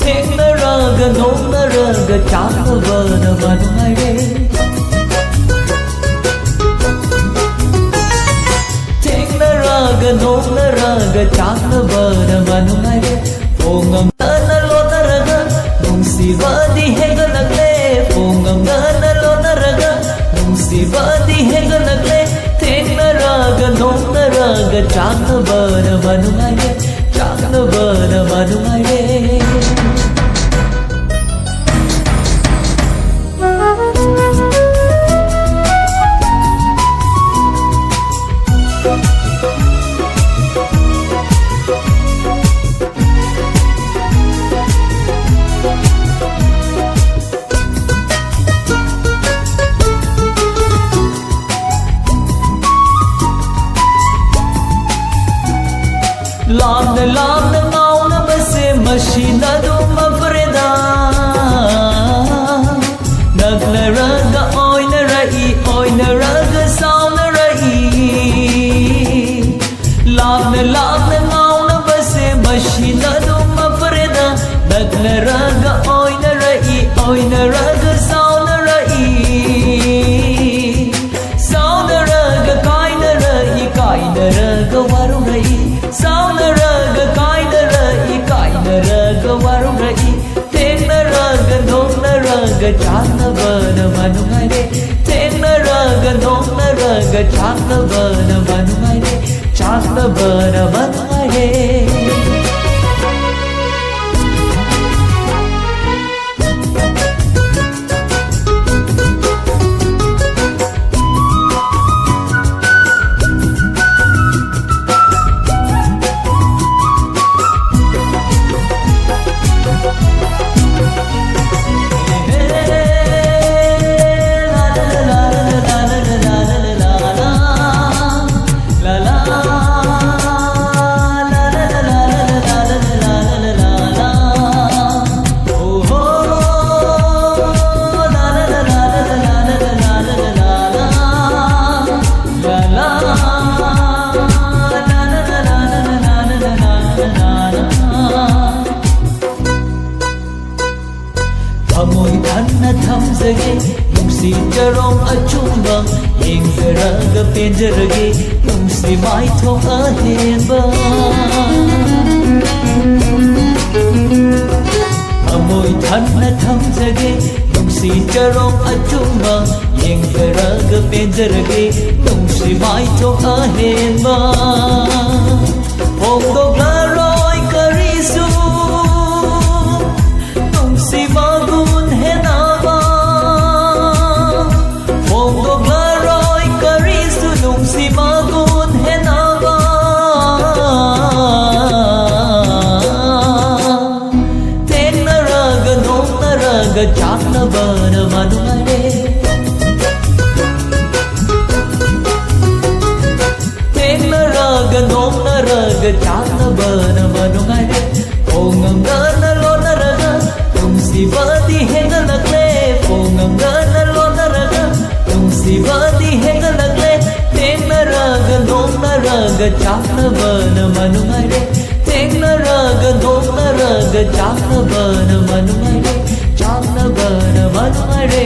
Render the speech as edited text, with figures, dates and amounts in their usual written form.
ꯊꯦꯡꯅꯔꯒ ꯅꯣꯛꯅꯔꯒ ꯆꯥꯛꯅꯕꯅ ꯃꯅꯨꯡꯉꯥꯏꯔꯦ ꯊꯦꯡꯅꯔꯒ ꯅꯣꯛꯅꯔꯒ ꯆꯥꯛꯅꯕꯅ ꯃꯅꯨꯡꯉꯥꯏꯔꯦ ꯐꯣꯡꯉꯝꯗꯅ ꯂꯣꯟꯅꯔꯒ ꯅꯨꯡꯁꯤꯕꯗꯤ ꯍꯦꯟꯒꯠꯂꯛꯂꯦ ꯐꯣꯡꯉꯝꯗꯅ ꯂꯣꯟꯅꯔꯒ ꯅꯨꯡꯁꯤꯕꯗꯤ ꯍꯦꯟꯒꯠꯂꯛꯂꯦ ꯊꯦꯡꯅꯔꯒ ꯅꯣꯛꯅꯔꯒ ꯆꯥꯛꯅꯕꯅ ꯃꯅꯨꯡꯉꯥꯏꯔꯦ ꯆꯥꯛꯅꯕꯅ ꯃꯅꯨꯡꯉꯥꯏꯔꯦ ಲಾಮ್ನ ಲಾಮ್ನ ಮೌನ ಬಸೆ ಮಶಿನದು ಮಫರೆದ ನಗ್ನರಗ ಓಯ್ನರಗ ಸಾವ್ನರಯಿ ಲಾಮ್ನ ಲಾಮ್ನ ಮೌನ ಬಸೆ ಮಶಿನದು ಮಫರೆದ ನಗ್ನರಗ ಓಯ್ನರಗ ಸಾವ್ನರಯಿ ಸಾವ್ನರಗ ಕಾಯ್ನರಗ ವರುರಯಿ ಸಾವ್ನರಗ ಕಾಯ್ನರಗ ವರುರಯಿ ಥೇನ್ನರಗ ನೋಕ್ನರಗ ಚಾಕ್ನಬನ ಮನುಮರೆ ಥೇನ್ನರಗ ನೋಕ್ನರಗ ಚಾಕ್ನಬನ ಮನುಮರೆ ಚಾಕ್ನಬನ ಮನುಮರೆ Amoy tanna thamzage nungsi jarom achumba yengzaraga penjarage nungsi mai thong ahenba Amoy tanna thamzage nungsi jarom achumba yengzaraga penjarage nungsi mai thong ahenba Hongdoglaroy karisu nungsi magun henaba Hongdoglaroy karisu nungsi magun henaba Thennaraga noknaraga chaknabana manumare Thennaraga noknaraga chaknabana manumare Hongangana lonaraga nungsibadi hengalakle Hongangana lonaraga nungsibadi hengalakle Thennaraga noknaraga chaknabana manumare Thennaraga noknaraga chaknabana manumare Chaknabana manumare